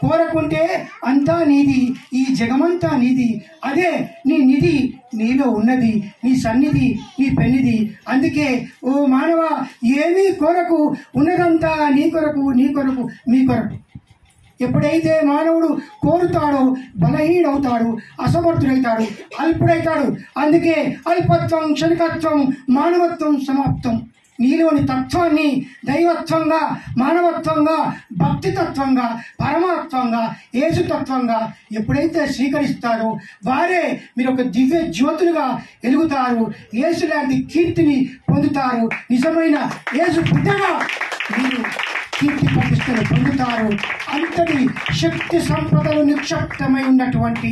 కోరకుంటే అంతా నీది, ఈ జగమంతా నీది, అదే నీ నిధి నీలో ఉన్నది, నీ సన్నిధి నీ పెన్నిది. అందుకే ఓ మానవ ఏమీ కోరకు, ఉన్నదంతా నీ కొరకు, నీ కొరకు, మీ కొరకు. ఎప్పుడైతే మానవుడు కోరుతాడో బలహీనవుతాడు, అసమర్థుడైతాడు, అల్పుడైతాడు. అందుకే అల్పత్వం, క్షణికత్వం, మానవత్వం సమాప్తం. నీలోని తత్వాన్ని దైవత్వంగా, మానవత్వంగా, భక్తితత్వంగా, పరమాత్వంగా, యేసుతత్వంగా ఎప్పుడైతే స్వీకరిస్తారో వారే మీరు ఒక దివ్య జ్యోతులుగా ఎలుగుతారు. యేసు లాంటి కీర్తిని పొందుతారు. నిజమైన యేసు బిడ్డగా మీరు కీర్తి ప్రతిష్టలు పొందుతారు. అంతటి శక్తి సంపదలు నిక్షిప్తమై ఉన్నటువంటి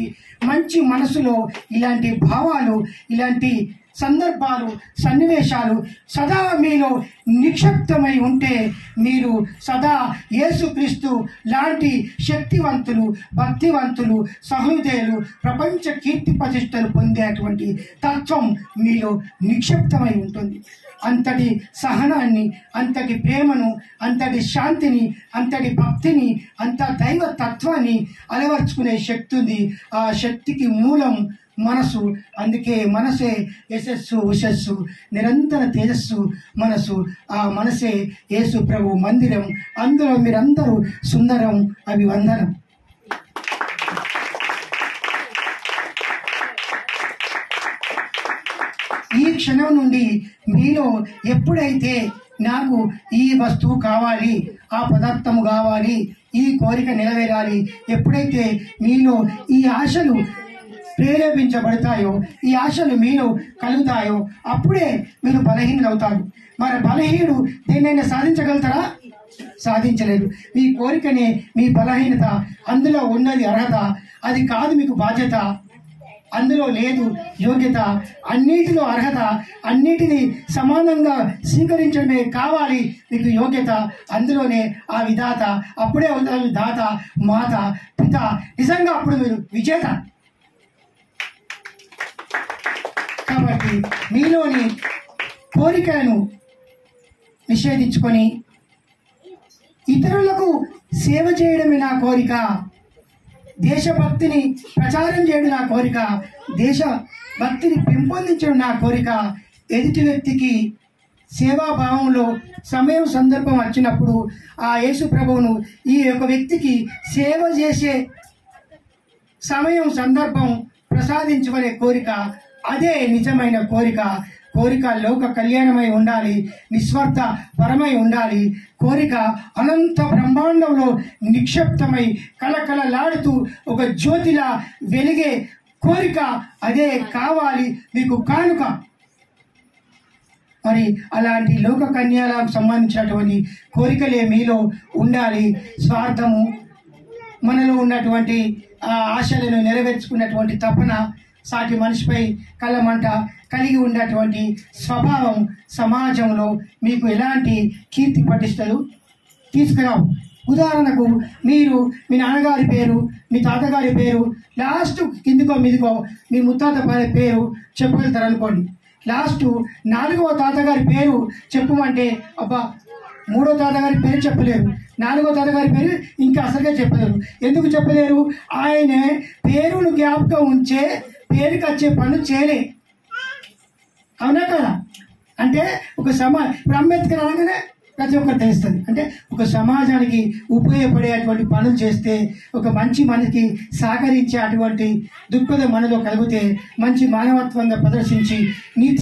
మంచి మనసులో ఇలాంటి భావాలు, ఇలాంటి సందర్భాలు, సన్నివేశాలు సదా మీలో నిక్షిప్తమై ఉంటే మీరు సదా యేసుక్రీస్తు లాంటి శక్తివంతులు, భక్తివంతులు, సహృదయులు, ప్రపంచ కీర్తి ప్రతిష్టలు పొందేటువంటి తత్వం మీలో నిక్షిప్తమై ఉంటుంది. అంతటి సహనాన్ని, అంతటి ప్రేమను, అంతటి శాంతిని, అంతటి భక్తిని, అంత దైవ తత్వాన్ని అలవర్చుకునే శక్తి ఉంది. ఆ శక్తికి మూలం మనసు. అందుకే మనసే యశస్సు, ఉషస్సు, నిరంతర తేజస్సు మనసు. ఆ మనసే యేసు ప్రభు మందిరం. అందులో మీరందరూ సుందరం అభివందనం. ఈ క్షణం నుండి మీలో ఎప్పుడైతే నాకు ఈ వస్తువు కావాలి, ఆ పదార్థము కావాలి, ఈ కోరిక నెరవేరాలి, ఎప్పుడైతే మీలో ఈ ఆశలు ప్రేరేపించబడతాయో, ఈ ఆశలు మీలో కలుగుతాయో అప్పుడే మీరు బలహీనులు అవుతారు. మరి బలహీనుడు దేన్నైనా సాధించగలుగుతారా? సాధించలేదు. మీ కోరికనే మీ బలహీనత. అందులో ఉన్నది అర్హత, అది కాదు మీకు బాధ్యత. అందులో లేదు యోగ్యత. అన్నిటిలో అర్హత, అన్నిటినీ సమానంగా స్వీకరించడమే కావాలి మీకు యోగ్యత. అందులోనే ఆ విధాత. అప్పుడే అవుతారు దాత, మాత, పిత. నిజంగా అప్పుడు మీరు విజేత. కాబట్టి మీలోని కోరికలను నిషేధించుకొని ఇతరులకు సేవ చేయడమే నా కోరిక, దేశభక్తిని ప్రచారం చేయడం నా కోరిక, దేశభక్తిని పెంపొందించడం నా కోరిక. ఎదుటి వ్యక్తికి సేవాభావంలో సమయం సందర్భం వచ్చినప్పుడు ఆ యేసు ప్రభువును ఈ యొక్క వ్యక్తికి సేవ చేసే సమయం సందర్భం ప్రసాదించమనే కోరిక, అదే నిజమైన కోరిక. కోరిక లోక కళ్యాణమై ఉండాలి, నిస్వార్థ పరమై ఉండాలి. కోరిక అనంత బ్రహ్మాండంలో నిక్షిప్తమై కలకలలాడుతూ ఒక జ్యోతిలా వెలిగే కోరిక, అదే కావాలి మీకు కానుక. మరి అలాంటి లోక కన్యాలకు సంబంధించినటువంటి కోరికలే మీలో ఉండాలి. స్వార్థము, మనలో ఉన్నటువంటి ఆశలను నెరవేర్చుకున్నటువంటి తపన, సాటి మనిషిపై కళ్ళమంట కలిగి ఉన్నటువంటి స్వభావం సమాజంలో మీకు ఎలాంటి కీర్తి ప్రతిష్టలు తీసుకురావు. ఉదాహరణకు మీరు మీ నాన్నగారి పేరు, మీ తాతగారి పేరు, లాస్ట్ కిందికో మీదికో మీ ముత్తాత పేరు చెప్పగలుగుతారు అనుకోండి. లాస్ట్ 4వ తాతగారి పేరు చెప్పమంటే అబ్బా 3వ తాతగారి పేరు చెప్పలేరు, 4వ తాతగారి పేరు ఇంకా అసలుగా చెప్పలేరు. ఎందుకు చెప్పలేరు? ఆయన పేరును జ్ఞాపకం ఉంచే పేరుకి వచ్చే పనులు చేయలే. అవునా కదా? అంటే ఒక ఇప్పుడు అంబేద్కర్ అనగానే ప్రతి ఒక్కరు తెలుస్తుంది. అంటే ఒక సమాజానికి ఉపయోగపడేటువంటి పనులు చేస్తే, ఒక మంచి మనకి సహకరించే అటువంటి దృక్పథం మనలో కలిగితే, మంచి మానవత్వంగా ప్రదర్శించి నీతి